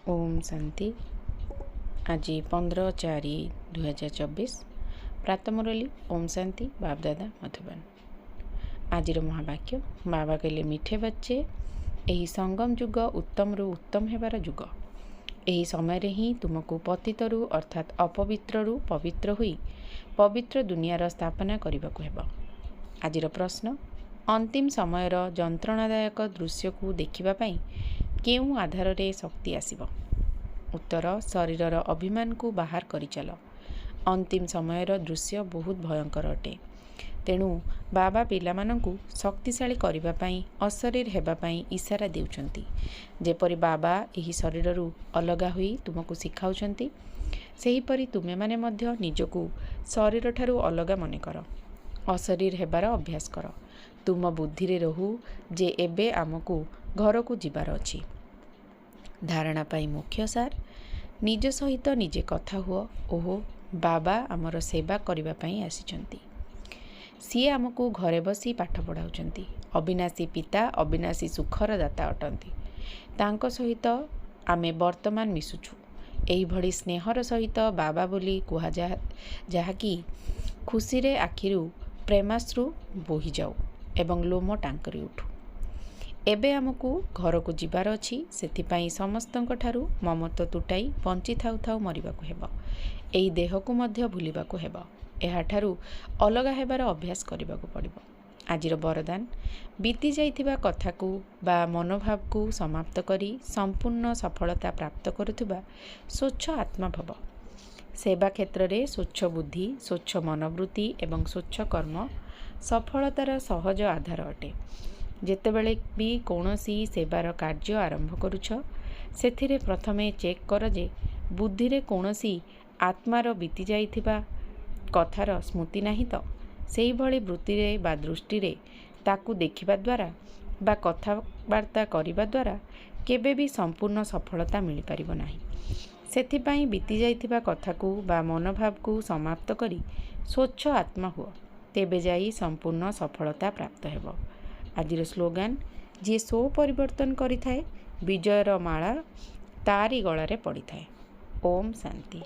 ओम शांति। आज 15/4/2024 प्रातः मुरली ओम शांति बाप दादा मधुबन। आज महावाक्य बाबा कहले मिठे बच्चे यही संगम जुग उत्तम रु उत्तम हेबार जुग। यही समय रे ही तुमको पतितरु अर्थात अपवित्रु पवित्र हुई पवित्र दुनियार स्थापना करने को हेब। आज प्रश्न अंतिम समयर जंत्रणादायक दृश्य को देखिबा केउं आधार रे शक्ति आसिब। उत्तर शरीरर अभिमान को बाहर करि चल। अंतिम समयर दृश्य बहुत भयंकर अटे। तेणु बाबा पिलामानंकु शक्तिशाली करिबा पई अशरीर हेबा पई इशारा देउछंती। जेपरि बाबा एही शरीररु अलगा होई तुमको सिखाउछंती सेहीपरि तुमे माने मध्य निजकु शरीर ठारू अलगा मने कर। अशरीर हेबार अभ्यास कर। तुम बुद्धि रे रहू जे एबे आमको घर को जीवार अछि। धारणा पाई मुख्य सार निज सहित निजे कथा हुओ। ओहो बाबा आमर सेवा करिबा पई आसिचंती। सीए आमको घरे बसी पाठ पढ़ाउचंती। अविनाशी पिता अविनाशी सुखर दाता अटंती। तांको सहित आमे वर्तमान मिसुछु। एही भली स्नेहर सहित बाबा बोली कुहा जहाँकि खुशी रे आखिरु प्रेमाश्रु बोही जाऊ एवं लोम टांकरी उठू। एबे आमको घर को जीवार अछि। सेथिपाई समस्तंक ठारू ममत्व तुटाई बंची थाउ थाउ मरिबाकु हेब। एही देह को मध्य भूलिबाकु हेब। एहा ठारू अलगा हेबार अभ्यास करिबाकु पड़िबो। आजिर वरदान बीती जाइथिबा कथा को बा मनोभाव को समाप्त करी संपूर्ण सफलता प्राप्त करुथिबा स्वच्छ आत्मा भव। सेवा क्षेत्र रे स्वच्छ बुद्धि स्वच्छ मनोवृत्ति एवं स्वच्छ कर्म सफलतार सहज आधार अटे। जेतेबेले भी कौनसी सेवार कार्य आरंभ करुछ सेथिरे प्रथमे चेक कर जे बुद्धि रे कौनसी आत्मार बीती जाइथिबा कथार स्मृति नाही तो। सेही भली वृत्ति रे बा दृष्टि रे ताकू देखिबा द्वारा बा कथावार्ता करिबा द्वारा केबे भी संपूर्ण सफलता मिल पारिबो नाही। सेथिपाई बीती जाइथिबा कथा को बा मनोभाव को समाप्त करी स्वच्छ आत्मा हुओ। तेबे जाई संपूर्ण सफलता प्राप्त हेब। आजिर स्लोगान जी सो परिवर्तन करि थाए विजयर माला तारी गलारे पड़ी थाए। ओम शांति।